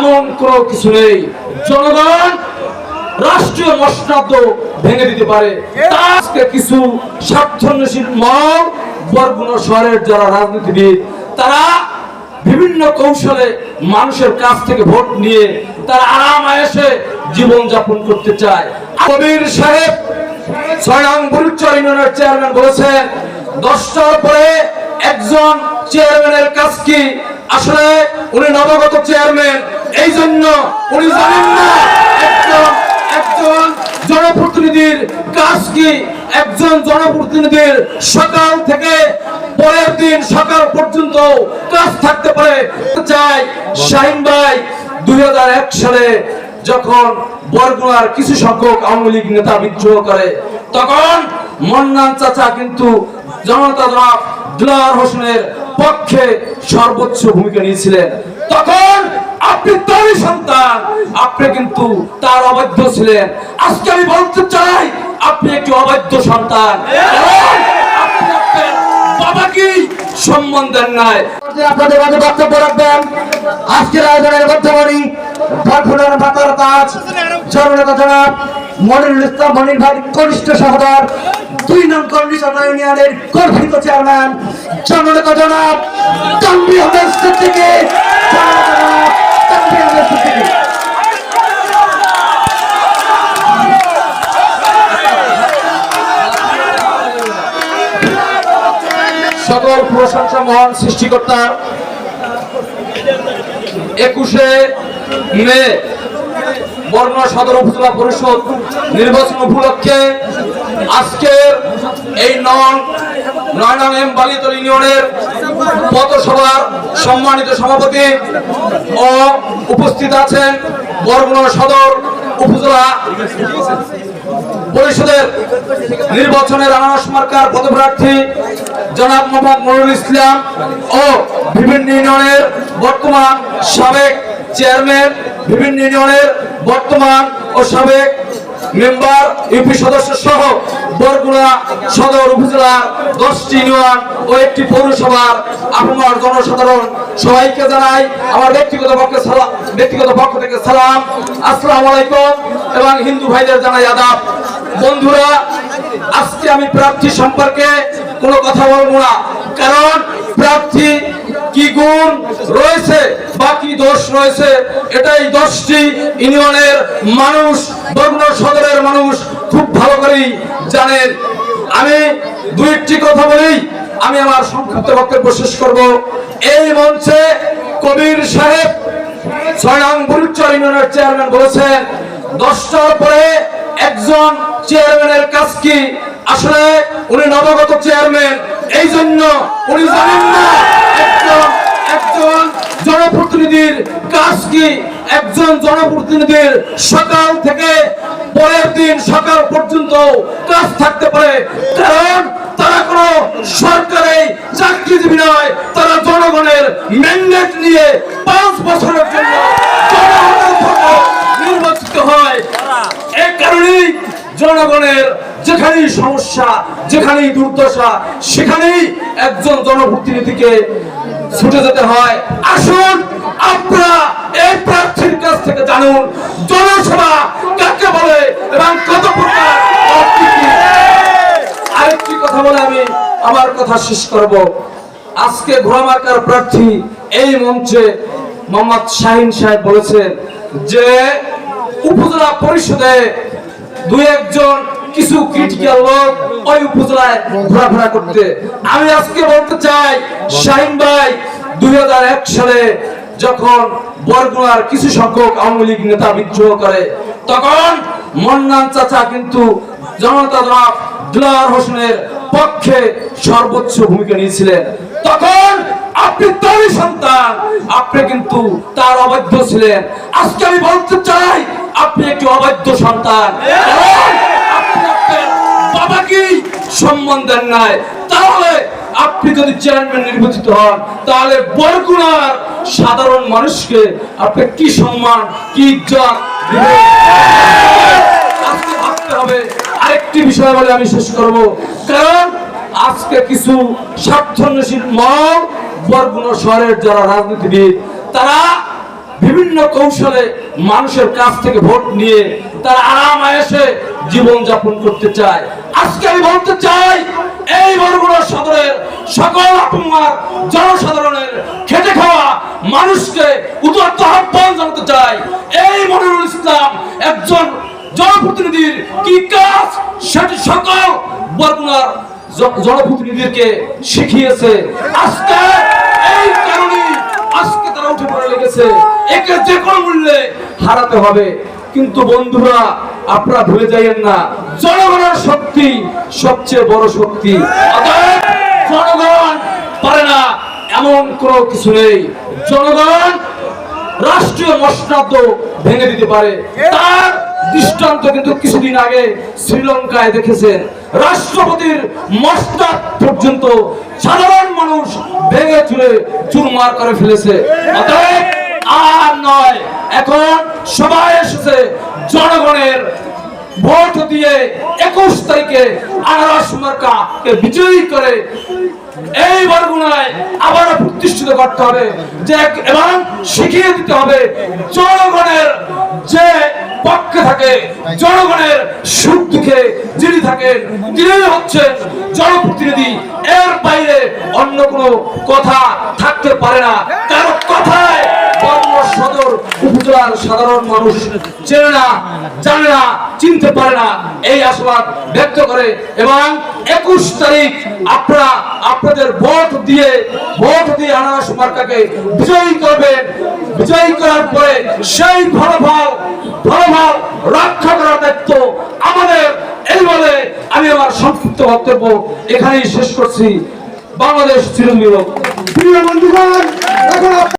এমন কোনো কিছু নেই। জনগণ রাষ্ট্রীয় মসনদ ভেঙে দিতে পারে। আজকে কিছু স্বার্থান্বেষী মব বরগুনা শহরের যারা রাজনীতিবিদ, তারা বিভিন্ন কৌশলে মানুষের কাছ থেকে ভোট নিয়ে তারা আরাম আয়েশে জীবন যাপন করতে চায়। কবির সাহেব ৬ নং বুরুচর ইউনিয়নের চেয়ারম্যান বলেছেন ১০টার পরে একজন চেয়ারম্যানের কাজ কি? আসলে উনি নবাগত চেয়ারম্যান, এই জন্য উনি জানেন না একজন জনপ্রতিনিধির কাজ কি। একজন জনপ্রতিনিধির সকাল থেকে পরের দিন সকাল পর্যন্ত কাজ থাকতে পারে। চাই শাহিন ভাই ২০০১ সালে যখন বরগুনার কিছু সংখ্যক আওয়ামী লীগ নেতা বিদ্রোহ করে, তখন মন্নান চাচা কিন্তু জনতা জনাব দুলার হোসেনের পক্ষে সর্বোচ্চ ভূমিকা নিয়েছিলেন। তখন আপনি তারই সন্তান, আপনি কিন্তু তার অবাধ্য ছিলেন। আজকে আমি বলতে চাই আপনি একটি অবাধ্য সন্তান, আপনি আপনার বাবাকে সম্মান দেন নাই। আপনাদের মাঝে বক্তব্য রাখবেন আজকের আয়োজনের মধ্যমণি বরগুনার মাতার তাজ জননেতা জনাব মনিরুল ইসলাম মনির ভাই কনিষ্ঠ সহোদর ২ নং কর্মীসভা ইউনিয়নের গর্বিত চেয়ারম্যান জননেতা জনাব তানভীর আহমেদ সিদ্দিকী। সকল প্রশংসা মহান সৃষ্টিকর্তা। ২১শে মে বরগুনা সদর উপজেলা পরিষদ নির্বাচন উপলক্ষে আজকের এই ৯ নং এম বালিতল ইউনিয়নের পথসভার সম্মানিত সভাপতি ও উপস্থিত আছেন বরগুনা সদর উপজেলা পরিষদের নির্বাচনের আনারস মার্কার পদপ্রার্থী জনাব মোহাম্মদ মনিরুল ইসলাম ও বিভিন্ন ইউনিয়নের বর্তমান সাবেক চেয়ারম্যান, বিভিন্ন ইউনিয়নের বর্তমান ও সাবেক মেম্বার, ইউপি সদস্য সহ বরগুনা সদর উপজেলার 10টি ইউনিয়ন ও একটি পৌরসভার আপনার জনসাধারণ সবাইকে জানাই আমার ব্যক্তিগত পক্ষ থেকে সালাম, আসসালামু আলাইকুম, এবং হিন্দু ভাইদের জানাই আদাব। বন্ধুরা, আজকে আমি প্রার্থী সম্পর্কে কোনো কথা বলবো না, কারণ প্রার্থী কি গুণ রয়েছে বা কি দোষ রয়েছে এটাই 10টি ইউনিয়নের মানুষ, বরগুনা সদরের মানুষ খুব ভালো করেই জানেন। আমি 2টি কথা বলি, আমি আমার সংক্ষিপ্ত বক্তব্য শেষ করব। এই মঞ্চে কবির সাহেব ৬ নং বুরুচর ইউনিয়নের চেয়ারম্যান বলেছেন ১০টার পরে একজন চেয়ারম্যানের কাজ কি? আসলে উনি নবাগত চেয়ারম্যান, এই জন্য উনি জানেন না একজন জনপ্রতিনিধির কাজ কি। একজন জনপ্রতিনিধির সকাল থেকে পরের দিন সকাল পর্যন্ত কাজ থাকতে পারে, কারণ তারা কোনো সরকারি চাকরিজীবী নয়, তারা জনগণের ম্যান্ডেট নিয়ে 5 বছরের জন্য নির্বাচিত হয়। এই কারণেই জনগণের যেখানেই সমস্যা, যেখানেই দুর্দশা, সেখানেই একজন জনপ্রতিনিধিকে ছুটে যেতে হয়। আসুন আপনারা এই প্রার্থীর কাছ থেকে জানুন জনসভা কাকে বলে এবং কত প্রকার। আরেকটি কথা বলে আমি আমার কথা শেষ করব। আজকে ঘোড়ামার্কার প্রার্থী এই মঞ্চে মোহাম্মদ শাহিন সাহেব বলেছেন যে উপজেলা পরিষদে 2-1 জন কিছু ক্রিটিক্যাল লোক ওই উপজেলায় ঘোরাফেরা করতে। আমি আজকে বলতে চাই শাহিন ভাই ২০০১ সালে যখন বরগুনার কিছু সংখ্যক আওয়ামী লীগ নেতা বিদ্রোহ করে, তখন মন্নান চাচা কিন্তু জনতা জনাব দুলার হোসেনের পক্ষে সর্বোচ্চ ভূমিকা নিয়েছিলেন। তখন আপনি তারই সন্তান, আপনি কিন্তু তার অবাধ্য ছিলেন। আজকে আমি বলতে চাই আপনি একটি অবাধ্য সন্তান, আপনি আপনার বাবাকে সম্মান দেন নাই। তাহলে আপনি যদি চেয়ারম্যান নির্বাচিত হন, তাহলে বরগুনার সাধারণ মানুষকে আপনি কি সম্মান, কি ইজ্জত দিবেন আজকে ভাবতে হবে। আরেকটি বিষয় বলে আমি শেষ করব, কারণ আজকে কিছু স্বার্থান্বেষী মব বরগুনা শহরের যারা রাজনীতিবিদ, তারা বিভিন্ন বিভিন্ন কৌশলে মানুষের কাছ থেকে ভোট নিয়ে তারা আরাম আয়েশে জীবন যাপন করতে চায়। আজকে আমি বলতে চাই, এই বরগুনা সদরের সকল আপনার জনসাধারণের খেটে খাওয়া মানুষকে উদাত্ত আহ্বান জানাতে চাই, এই মনিরুল ইসলাম একজন জনপ্রতিনিধির কি কাজ সেটি সকল বরগুনার জনপ্রতিনিধিকে শিখিয়েছে। আজকে এই কারণে আজকে তারা উঠে পড়ে লেগেছে, একে যে কোনো মূল্যে হারাতে হবে। কিন্তু বন্ধুরা, আপনারা ভুলে যাইয়েন না, জনগণের শক্তি সবচেয়ে বড় শক্তি। অতএব জনগণ পারে না এমন কোনো কিছু নেই। জনগণ রাষ্ট্রীয় মসনদ ভেঙে দিতে পারে। তার দৃষ্টান্ত কিন্তু কিছুদিন আগে শ্রীলঙ্কায় দেখেছেন। রাষ্ট্রপতির মসনদ পর্যন্ত সাধারণ মানুষ ভেঙে চুরে চুরমার করে ফেলেছে। অতএব আর নয়, এখন সবাই এসেছে জনগণের ভোট দিয়ে 21 তারিখে আনারস মার্কাকে বিজয়ী করে এই বরগুনায় আবার প্রতিষ্ঠিত করতে হবে, যে এবং শিখিয়ে দিতে হবে জনগণের যে পক্ষে থাকে, জনগণের সুখ দুঃখে যিনি থাকেন তিনি হচ্ছেন জনপ্রতিনিধি। এর বাইরে অন্য কোনো কথা থাকতে পারে না। কারো কথায় বরগুনা সদর উপজেলার সাধারণ মানুষ চেনে না, জানে না, চিনতে পারে না, এই আশাবাদ ব্যক্ত করে। এবং 21 তারিখ আপনারা আপনাদের ভোট দিয়ে আনারস মার্কাকে বিজয়ী করবেন। বিজয়ী করার পরে সেই ফলাফল রক্ষা করার দায়িত্ব আমাদের। এই বলে আমি আমার সংক্ষিপ্ত বক্তব্য এখানেই শেষ করছি। বাংলাদেশ চিরঞ্জীব। প্রিয় বন্ধুগণ, এখন